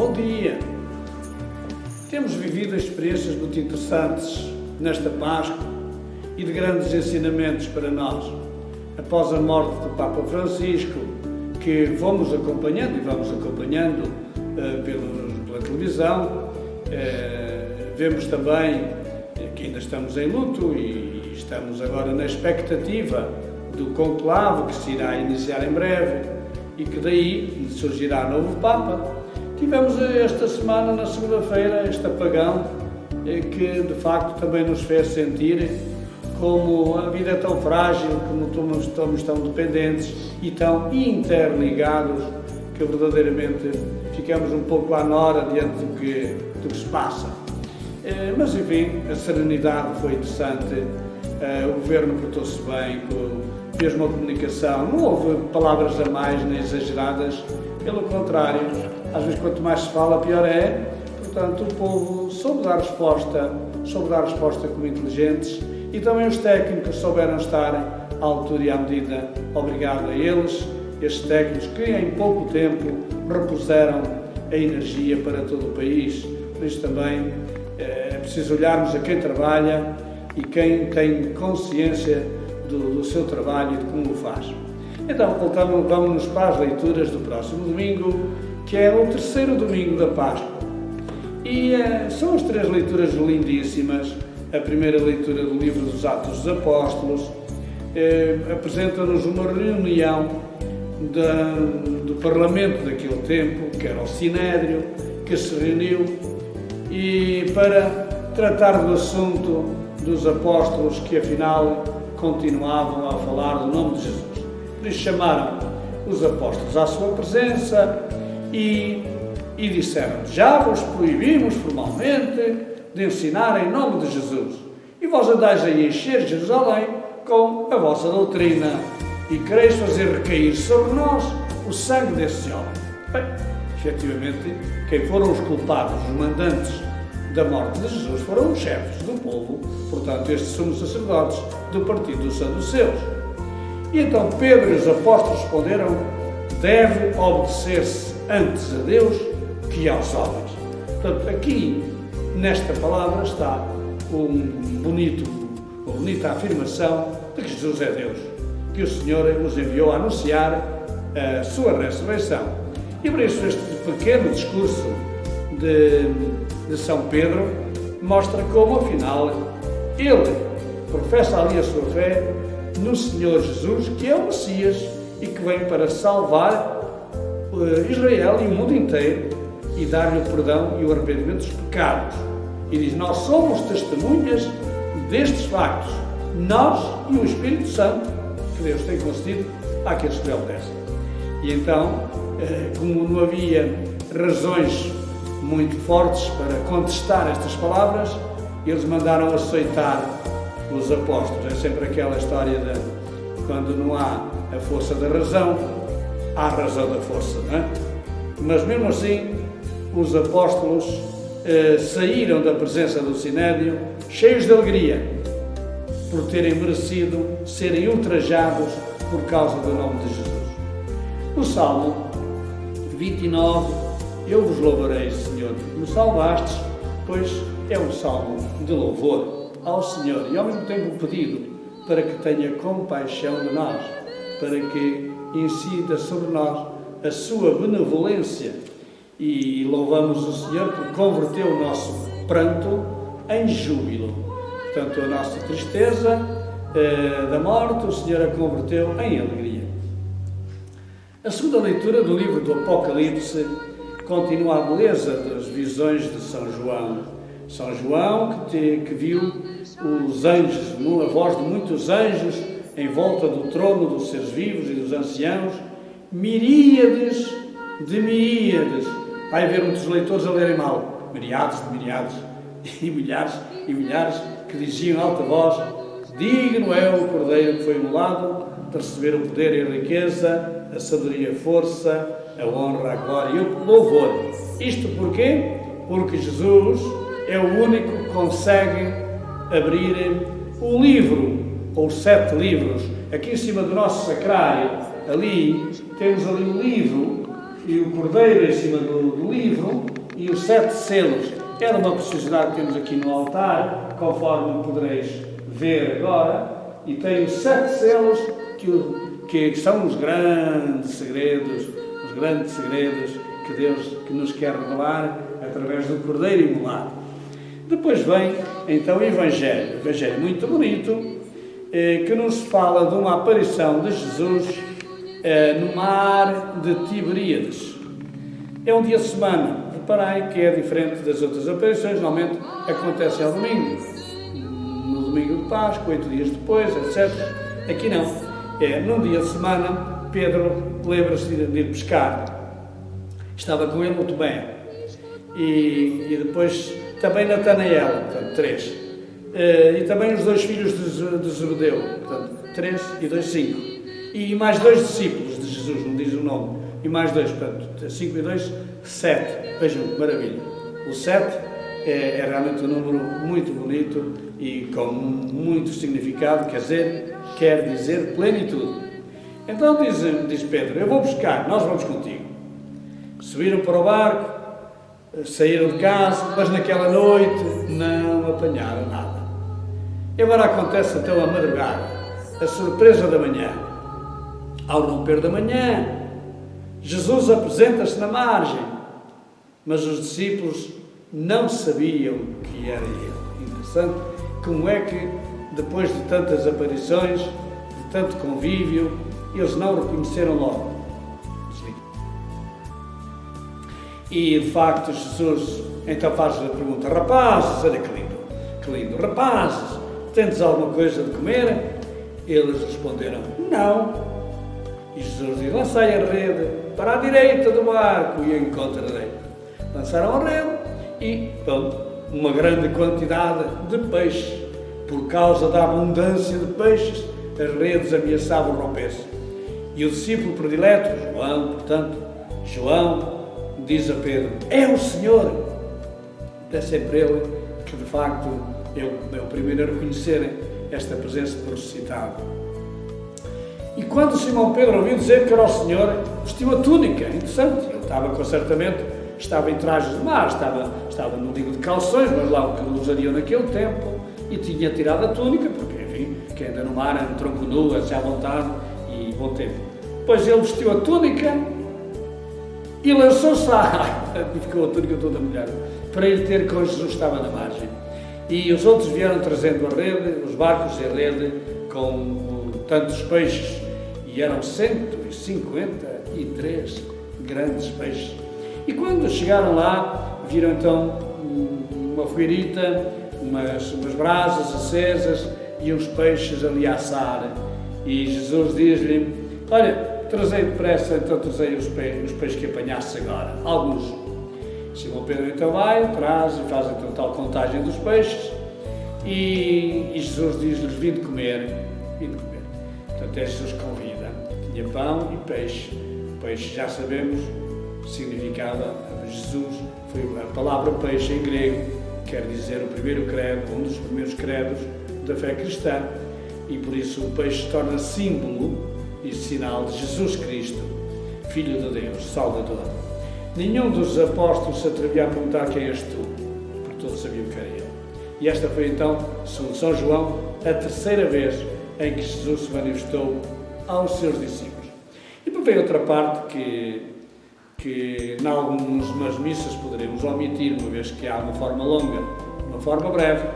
bom dia. Temos vivido experiências muito interessantes nesta Páscoa e de grandes ensinamentos para nós. Após a morte do Papa Francisco, que fomos acompanhando e vamos acompanhando pela televisão, vemos também que ainda estamos em luto e estamos agora na expectativa do conclave que se irá iniciar em breve e que daí surgirá novo Papa. Tivemos esta semana, na segunda-feira, este apagão que de facto também nos fez sentir como a vida é tão frágil, como estamos tão dependentes e tão interligados que verdadeiramente ficamos um pouco à nora diante do que se passa. Mas enfim, a serenidade foi interessante, o governo portou-se bem, mesmo a comunicação, não houve palavras a mais nem exageradas, pelo contrário, às vezes quanto mais se fala pior é. Portanto, o povo soube dar resposta como inteligentes e também os técnicos souberam estar à altura e à medida. Obrigado a eles, estes técnicos que em pouco tempo repuseram a energia para todo o país. Por isso também é preciso olharmos a quem trabalha e quem tem consciência do seu trabalho e de como o faz. Então, vamos para as leituras do próximo domingo, que é o terceiro domingo da Páscoa. E são as três leituras lindíssimas. A primeira leitura do livro dos Atos dos Apóstolos apresenta-nos uma reunião do Parlamento daquele tempo, que era o Sinédrio, que se reuniu e para tratar do assunto dos apóstolos que afinal continuavam a falar do nome de Jesus. Por isso chamaram os apóstolos à sua presença e disseram: já vos proibimos formalmente de ensinar em nome de Jesus, e vós andais a encher Jerusalém com a vossa doutrina, e quereis fazer recair sobre nós o sangue desses homens. Bem, efetivamente, quem foram os culpados, os mandantes da morte de Jesus, foram os chefes do povo, portanto, estes sumos sacerdotes do partido dos saduceus. E então Pedro e os apóstolos responderam: deve obedecer-se antes a Deus que aos homens. Portanto, aqui, nesta palavra, está uma bonita afirmação de que Jesus é Deus, que o Senhor nos enviou a anunciar a sua ressurreição. E por isso este pequeno discurso de São Pedro mostra como, afinal, ele professa ali a sua fé no Senhor Jesus, que é o Messias e que vem para salvar Israel e o mundo inteiro e dar-lhe o perdão e o arrependimento dos pecados. E diz: nós somos testemunhas destes factos, nós e o Espírito Santo que Deus tem concedido àqueles que lhe obedecem. E então, como não havia razões muito fortes para contestar estas palavras, eles mandaram açoitar os apóstolos. É sempre aquela história de quando não há a força da razão, há a razão da força, não é? Mas mesmo assim, os apóstolos saíram da presença do Sinédrio cheios de alegria por terem merecido serem ultrajados por causa do nome de Jesus. No Salmo 29, eu vos louvarei, Senhor, porque me salvastes, pois é um salmo de louvor ao Senhor e ao mesmo tempo um pedido para que tenha compaixão de nós, para que incida sobre nós a sua benevolência. E louvamos o Senhor porque converteu o nosso pranto em júbilo. Portanto, a nossa tristeza da morte, o Senhor a converteu em alegria. A segunda leitura do livro do Apocalipse continua a beleza das visões de São João. São João que viu os anjos, a voz de muitos anjos em volta do trono dos seres vivos e dos anciãos, miríades de miríades. Vai haver muitos leitores a lerem mal. Milhares de milhares e milhares e milhares que diziam em alta voz: digno é o Cordeiro que foi imolado de receber o poder e a riqueza, a sabedoria, a força, a honra, a glória e o louvor. Isto porquê? Porque Jesus é o único que consegue abrir o livro, ou os 7 livros. Aqui em cima do nosso sacrário, ali, temos ali o livro e o Cordeiro em cima do livro, e os 7 selos era uma preciosidade que temos aqui no altar, conforme podereis ver agora, e tem os 7 selos que são os grandes segredos que Deus nos quer revelar através do Cordeiro imolado. Depois vem então o Evangelho muito bonito, que nos fala de uma aparição de Jesus no mar de Tiberíades. É um dia de semana, reparei que é diferente das outras aparições, normalmente acontece ao domingo, no domingo de Páscoa, 8 dias depois, etc. Aqui não, é num dia de semana. Pedro lembra-se de ir pescar, estava com ele o Tomé, e depois também Natanael, portanto 3, e também os 2 filhos de Zebedeu, portanto 3 e 2, 5, e mais 2 discípulos de Jesus, não diz o nome, e mais 2, portanto 5 e 2, 7, vejam, maravilha. O 7 é realmente um número muito bonito e com muito significado, quer dizer plenitude. Então diz Pedro, eu vou buscar, nós vamos contigo. Subiram para o barco, saíram de casa, mas naquela noite não apanharam nada. E agora acontece então a madrugada, a surpresa da manhã. Ao romper da manhã, Jesus apresenta-se na margem, mas os discípulos não sabiam que era ele. Interessante como é que, depois de tantas aparições, de tanto convívio, eles não o reconheceram logo. Sim. E, de facto, Jesus então faz-lhe a pergunta: rapazes, olha que lindo, rapazes, tendes alguma coisa de comer? Eles responderam: não. E Jesus diz: lançai a rede para a direita do barco e encontrarei. Lançaram a rede e, uma grande quantidade de peixes. Por causa da abundância de peixes, as redes ameaçavam romper-se. E o discípulo predileto, João, diz a Pedro: é o Senhor. É sempre ele que, de facto, é o primeiro a reconhecer esta presença do ressuscitado. E quando Simão Pedro ouviu dizer que era o Senhor, vestiu a túnica. Interessante, ele estava em trajes de mar, estava, não digo de calções, mas lá o que usariam naquele tempo, e tinha tirado a túnica, porque, enfim, quem anda no mar anda tronco nu, à vontade e bom tempo. Pois ele vestiu a túnica e lançou-se à água, e ficou a túnica toda molhada, para ele ter com Jesus, estava na margem. E os outros vieram trazendo a rede, os barcos e a rede, com tantos peixes, e eram 153 grandes peixes. E quando chegaram lá, viram então uma fogueirita, umas brasas acesas e uns peixes ali a assar. E Jesus diz-lhe: olha, trazei depressa, então trazei os peixes que apanhaste agora, alguns. Simão Pedro então vai, traz e faz então tal contagem dos peixes, e Jesus diz-lhes: vinde comer. Portanto, é Jesus que convida. Tinha pão e peixe. Peixe, já sabemos, significava Jesus, foi a palavra peixe em grego, quer dizer o primeiro credo, um dos primeiros credos da fé cristã, e por isso o peixe torna símbolo e sinal de Jesus Cristo, Filho de Deus, Salvador. Nenhum dos apóstolos se atrevia a perguntar: quem és tu? Porque todos sabiam que era ele. E esta foi então, segundo São João, a terceira vez em que Jesus se manifestou aos seus discípulos. E por vem outra parte que em algumas missas poderemos omitir, uma vez que há uma forma longa, uma forma breve,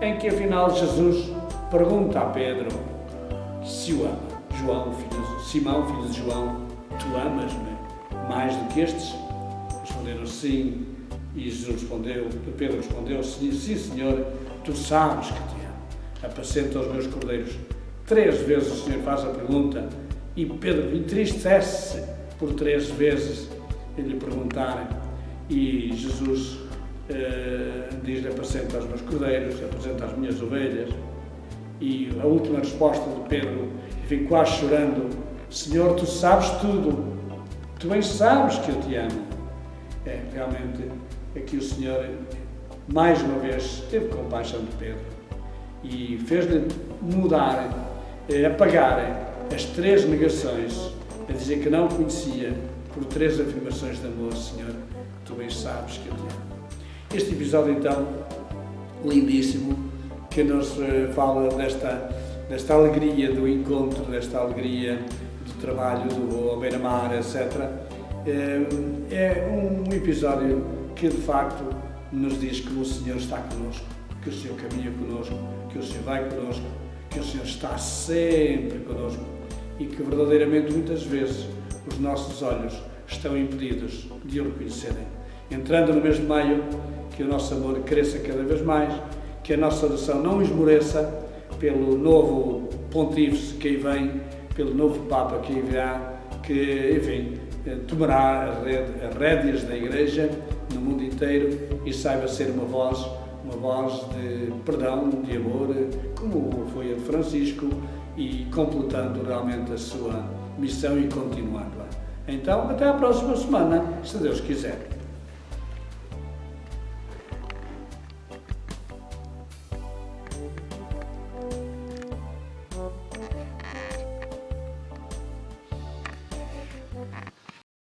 em que afinal Jesus pergunta a Pedro se o ama. Simão, filho de João, tu amas-me mais do que estes? Responderam sim. E Pedro respondeu: sim, Senhor, tu sabes que te amo. Apacenta os meus cordeiros. 3 vezes o Senhor faz a pergunta, e Pedro entristece por 3 vezes lhe perguntarem, e Jesus diz-lhe: apacenta os meus cordeiros, apacenta as minhas ovelhas. E a última resposta de Pedro, enfim, quase chorando: Senhor, tu sabes tudo, tu bem sabes que eu te amo. Realmente, aqui o Senhor, mais uma vez, teve compaixão de Pedro e fez-lhe mudar, apagar as 3 negações, a dizer que não o conhecia, por 3 afirmações de amor. Senhor, tu bem sabes que eu te amo. Este episódio, então, lindíssimo, que nos fala desta alegria do encontro, desta alegria do trabalho, do beira-mar, etc. É um episódio que, de facto, nos diz que o Senhor está connosco, que o Senhor caminha connosco, que o Senhor vai connosco, que o Senhor está sempre connosco e que, verdadeiramente, muitas vezes, os nossos olhos estão impedidos de o reconhecerem. Entrando no mês de maio, que o nosso amor cresça cada vez mais, que a nossa oração não esmoreça pelo novo pontífice que aí vem, pelo novo Papa que aí virá, que, enfim, tomará as rédeas da Igreja no mundo inteiro e saiba ser uma voz de perdão, de amor, como foi a de Francisco, e completando realmente a sua missão e continuando-a. Então, até à próxima semana, se Deus quiser.